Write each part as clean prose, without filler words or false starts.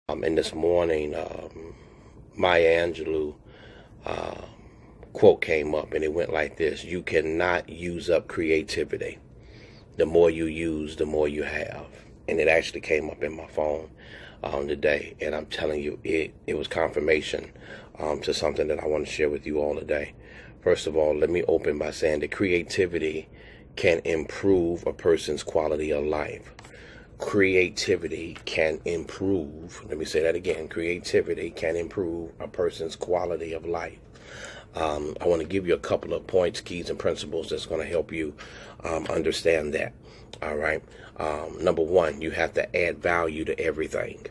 And this morning, Maya Angelou uh, quote came up, and it went like this: "You cannot use up creativity. The more you use, the more you have." And it actually came up in my phone today, and I'm telling you, it was confirmation to something that I want to share with you all today. First of all, let me open by saying that creativity can improve a person's quality of life. Creativity can improve, let me say that again, creativity can improve a person's quality of life. I want to give you a couple of points, keys, and principles that's going to help you understand that. All right. Number one, you have to add value to everything.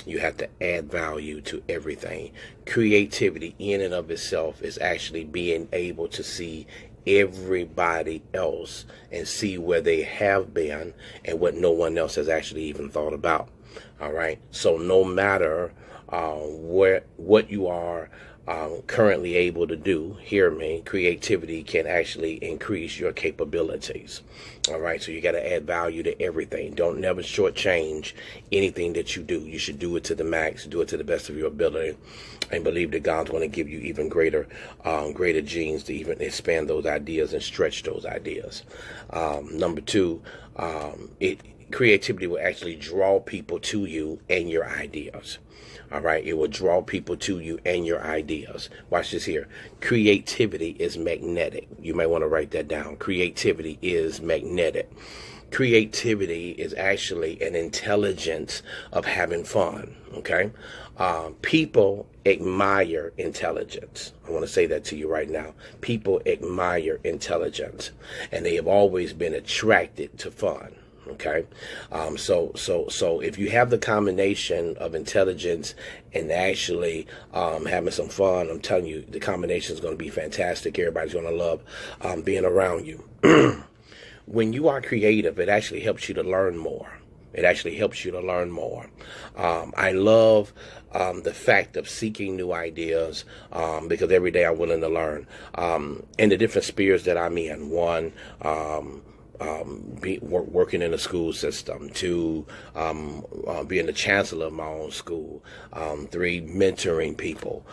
You have to add value to everything. Creativity in and of itself is actually being able to see everybody else and see where they have been and what no one else has actually even thought about. All right. So no matter what you are currently able to do, hear me, creativity can actually increase your capabilities. All right, so you got to add value to everything. Don't never shortchange anything that you do. You should do it to the max, do it to the best of your ability, and believe that God's going to give you even greater genes to even expand those ideas and stretch those ideas. Number two, creativity will actually draw people to you and your ideas. All right, it will draw people to you and your ideas. Watch this here. Creativity is magnetic. You may want to write that down. Creativity is magnetic. Creativity is actually an intelligence of having fun. Okay, people admire intelligence. I want to say that to you right now. People admire intelligence, and they have always been attracted to fun. Okay, so if you have the combination of intelligence and actually having some fun, I'm telling you, the combination is going to be fantastic. Everybody's going to love being around you. When you are creative, it actually helps you to learn more. It actually helps you to learn more. I love the fact of seeking new ideas because every day I'm willing to learn in the different spheres that I'm in. One, working in the school system, two, being the chancellor of my own school, three, mentoring people,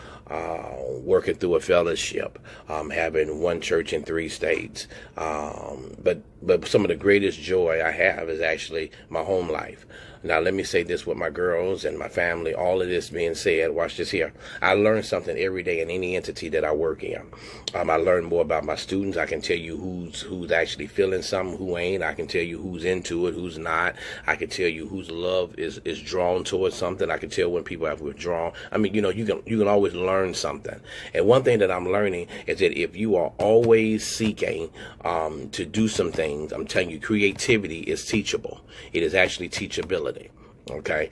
working through a fellowship, having one church in 3 states. But some of the greatest joy I have is actually my home life. Now, let me say this with my girls and my family, all of this being said, watch this here. I learn something every day in any entity that I work in. I learn more about my students. I can tell you who's actually feeling something, who ain't. I can tell you who's into it, who's not. I can tell you whose love is drawn towards something. I can tell when people have withdrawn. I mean, you can always learn something. And one thing that I'm learning is that if you are always seeking to do some things, I'm telling you, creativity is teachable. It is actually teachability. Okay,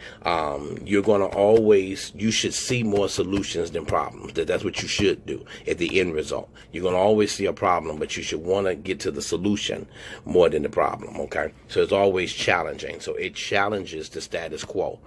you're going to you should see more solutions than problems. That's what you should do at the end result. You're going to always see a problem, but you should want to get to the solution more than the problem. Okay, so it's always challenging. So it challenges the status quo.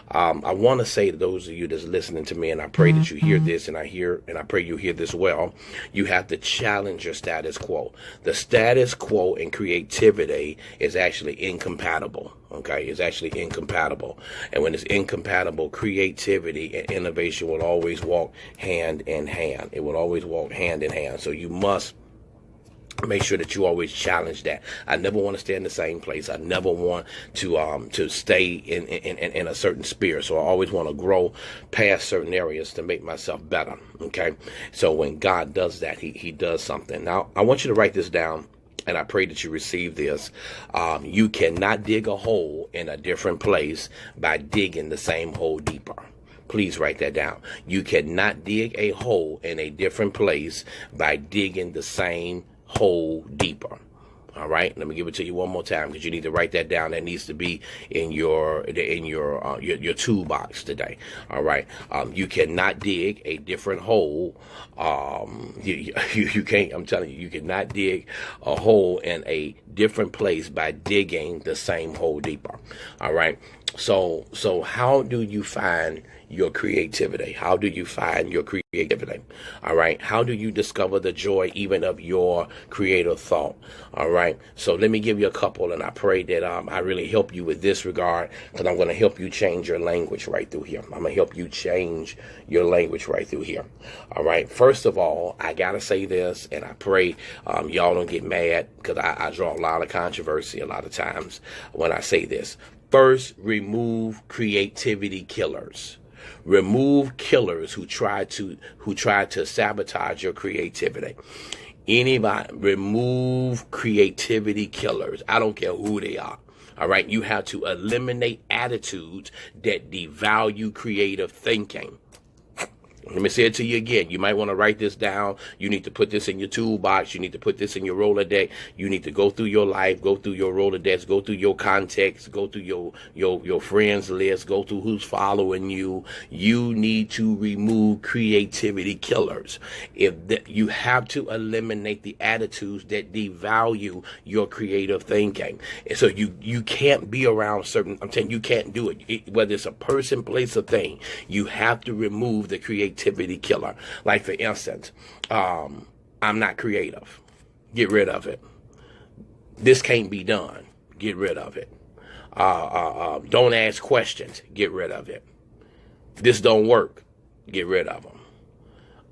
I want to say to those of you that's listening to me, and I pray that you hear this, and I pray you hear this well. You have to challenge your status quo. The status quo and creativity is actually incompatible. Okay, it's actually incompatible. And when it's incompatible, creativity and innovation will always walk hand in hand. It will always walk hand in hand. So you must make sure that you always challenge that. I never want to stay in the same place. I never want to stay in a certain sphere. So I always want to grow past certain areas to make myself better. Okay, so when God does that, he does something. Now I want you to write this down, and I pray that you receive this. You cannot dig a hole in a different place by digging the same hole deeper. Please write that down. You cannot dig a hole in a different place by digging the same hole deeper. All right, let me give it to you one more time because you need to write that down. That needs to be in your toolbox today. All right, you cannot dig a different hole. You can't. I'm telling you, you cannot dig a hole in a different place by digging the same hole deeper. All right, So how do you find your creativity? How do you find your creativity? All right. How do you discover the joy even of your creative thought? All right. So let me give you a couple, and I pray that I really help you with this regard, because I'm going to help you change your language right through here. I'm going to help you change your language right through here. All right. First of all, I got to say this, and I pray y'all don't get mad, because I draw a lot of controversy a lot of times when I say this. First, remove creativity killers. Remove killers who try to sabotage your creativity. Anybody, remove creativity killers. I don't care who they are. All right, you have to eliminate attitudes that devalue creative thinking. Let me say it to you again. You might want to write this down. You need to put this in your toolbox. You need to put this in your Rolodex. You need to go through your life, go through your Rolodex, go through your context, go through your friends list, go through who's following you. You need to remove creativity killers. You have to eliminate the attitudes that devalue your creative thinking. And so you can't be around certain, I'm telling you, you can't do it. Whether it's a person, place, or thing, you have to remove the creativity killer. Like, for instance, I'm not creative. Get rid of it. This can't be done. Get rid of it. Don't ask questions. Get rid of it. This don't work. Get rid of them.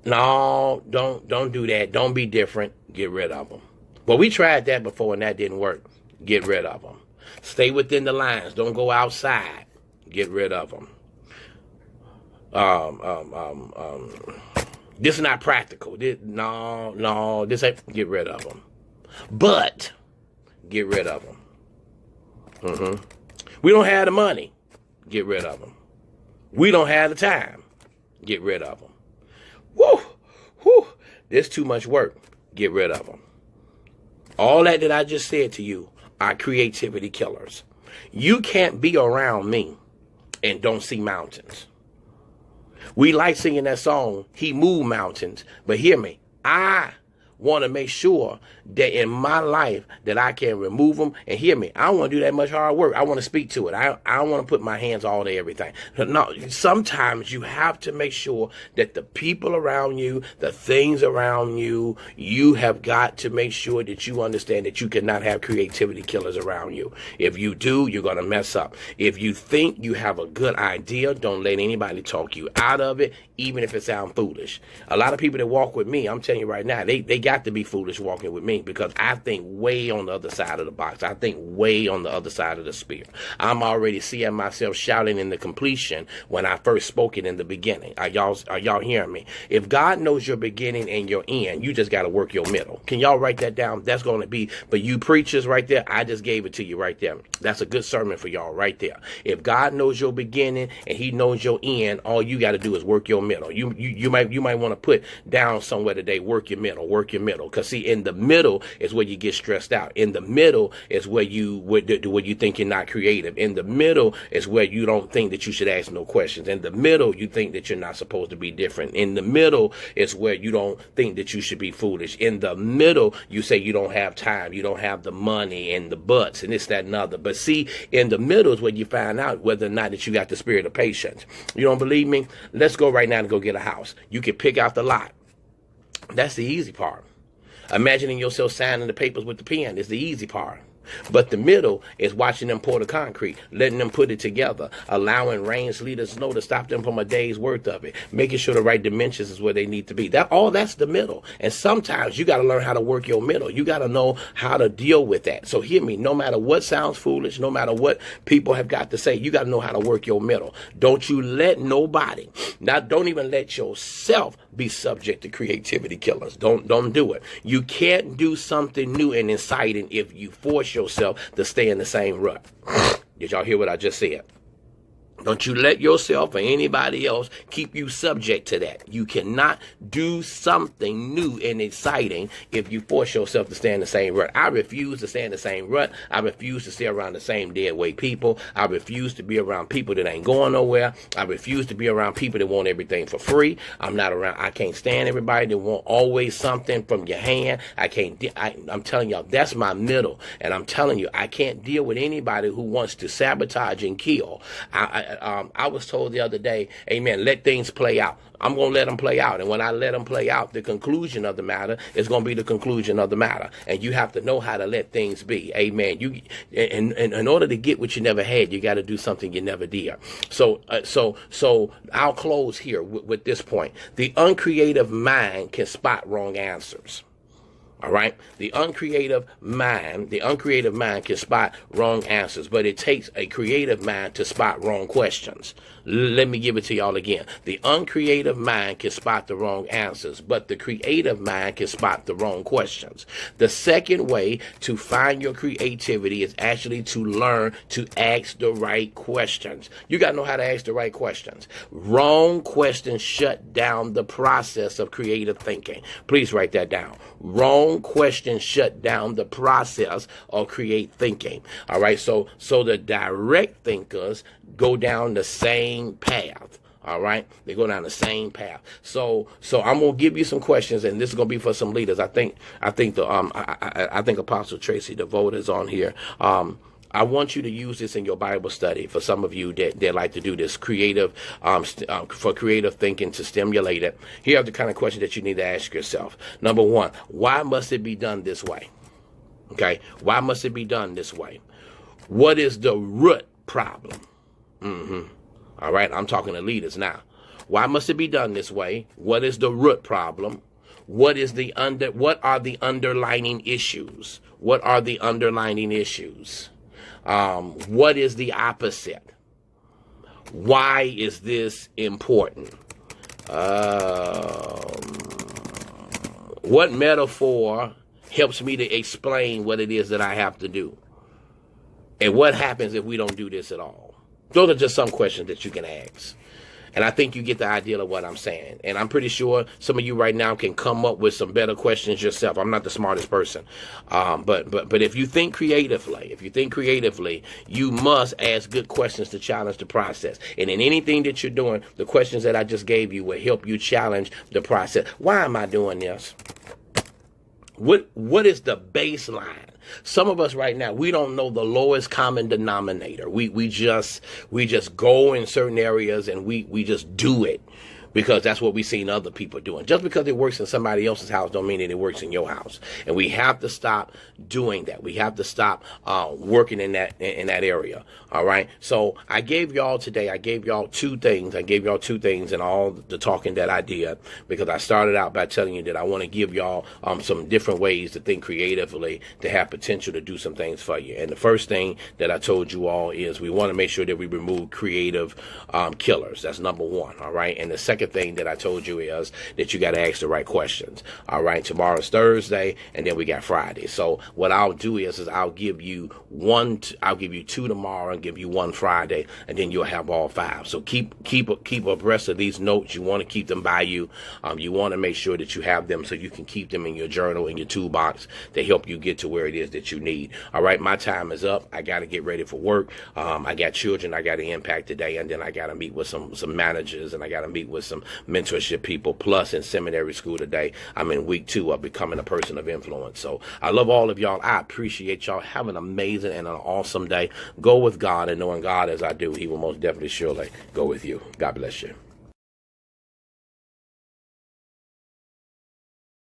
No, don't do that. Don't be different. Get rid of them. Well, we tried that before and that didn't work. Get rid of them. Stay within the lines. Don't go outside. Get rid of them. This is not practical. This ain't. Get rid of them. But get rid of them. We don't have the money. Get rid of them. We don't have the time. Get rid of them. Woo. There's too much work. Get rid of them. All that I just said to you are creativity killers. You can't be around me and don't see mountains. We like singing that song, He Moved Mountains. But hear me, I want to make sure that in my life that I can remove them. And hear me, I don't want to do that much hard work. I want to speak to it. I don't want to put my hands all to everything. No, sometimes you have to make sure that the people around you, the things around you, you have got to make sure that you understand that you cannot have creativity killers around you. If you do, you're going to mess up. If you think you have a good idea, don't let anybody talk you out of it, even if it sounds foolish. A lot of people that walk with me, I'm telling you right now, they got to be foolish walking with me, because I think way on the other side of the box. I think way on the other side of the spear. I'm already seeing myself shouting in the completion when I first spoke it in the beginning. Are y'all hearing me? If God knows your beginning and your end, you just got to work your middle. Can y'all write that down? That's going to be, but you preachers right there, I just gave it to you right there. That's a good sermon for y'all right there. If God knows your beginning and he knows your end, all you got to do is work your middle. You might want to put down somewhere today, work your middle. Because see, in the middle is where you get stressed out. In the middle is where you think you're not creative. In the middle is where you don't think that you should ask no questions. In the middle, you think that you're not supposed to be different. In the middle is where you don't think that you should be foolish. In the middle, you say you don't have time, you don't have the money and the buts and this, that, and other. But see, in the middle is where you find out whether or not that you got the spirit of patience. You don't believe me? Let's go right now and go get a house. You can pick out the lot. That's the easy part. Imagining yourself signing the papers with the pen is the easy part. But the middle is watching them pour the concrete, letting them put it together, allowing rain, sleet, or snow to stop them from a day's worth of it, making sure the right dimensions is where they need to be. That's the middle. And sometimes you got to learn how to work your middle. You got to know how to deal with that. So hear me, no matter what sounds foolish, no matter what people have got to say, you got to know how to work your middle. Don't you let nobody, don't even let yourself be subject to creativity killers. Don't do it. You can't do something new and exciting if you force yourself to stay in the same rut. Did y'all hear what I just said? Don't you let yourself or anybody else keep you subject to that. You cannot do something new and exciting if you force yourself to stay in the same rut. I refuse to stay in the same rut. I refuse to stay around the same dead weight people. I refuse to be around people that ain't going nowhere. I refuse to be around people that want everything for free. I can't stand everybody that want always something from your hand. I'm telling y'all, that's my middle. And I'm telling you, I can't deal with anybody who wants to sabotage and kill. I was told the other day, amen, let things play out. I'm going to let them play out. And when I let them play out, the conclusion of the matter is going to be the conclusion of the matter. And you have to know how to let things be. Amen. In order to get what you never had, you got to do something you never did. So I'll close here with this point. The uncreative mind can spot wrong answers. All right. The uncreative mind can spot wrong answers, but it takes a creative mind to spot wrong questions. Let me give it to y'all again. The uncreative mind can spot the wrong answers, but the creative mind can spot the wrong questions. The second way to find your creativity is actually to learn to ask the right questions. You got to know how to ask the right questions. Wrong questions shut down the process of creative thinking. Please write that down. Wrong questions shut down the process of create thinking. All right. So the direct thinkers go down the same path. All right. They go down the same path. So I'm going to give you some questions, and this is going to be for some leaders. I think Apostle Tracy DeVoe is on here. I want you to use this in your Bible study for some of you that like to do this creative, for creative thinking to stimulate it. Here are the kind of questions that you need to ask yourself. Number one, why must it be done this way? Okay. Why must it be done this way? What is the root problem? All right. I'm talking to leaders now. Why must it be done this way? What is the root problem? What are the underlining issues? What are the underlining issues? What is the opposite? Why is this important? What metaphor helps me to explain what it is that I have to do? And what happens if we don't do this at all? Those are just some questions that you can ask. And I think you get the idea of what I'm saying. And I'm pretty sure some of you right now can come up with some better questions yourself. I'm not the smartest person. But if you think creatively, you must ask good questions to challenge the process. And in anything that you're doing, the questions that I just gave you will help you challenge the process. Why am I doing this? What is the baseline? Some of us right now, we don't know the lowest common denominator. We just go in certain areas and we just do it because that's what we've seen other people doing. Just because it works in somebody else's house don't mean that it works in your house. And we have to stop doing that. We have to stop working in that area. All right. So I gave y'all two things. I gave y'all two things in all the talking that I did, because I started out by telling you that I want to give y'all some different ways to think creatively, to have potential to do some things for you. And the first thing that I told you all is we want to make sure that we remove creative killers. That's number one. All right. And the second thing that I told you is that you got to ask the right questions. All right. Tomorrow's Thursday, and then we got Friday. So what I'll do is I'll give you two tomorrow and give you one Friday, and then you'll have all five. So keep abreast of these notes. You want to keep them by you. You want to make sure that you have them so you can keep them in your journal, in your toolbox, to help you get to where it is that you need. All right. My time is up. I got to get ready for work. I got children I got to impact today, and then I got to meet with some managers, and I got to meet with some mentorship people. Plus, in seminary school today, I'm in week 2 of becoming a person of influence. So I love all of y'all. I appreciate y'all. Have an amazing and an awesome day. Go with God, and knowing God as I do, He will most definitely surely go with you. God bless you.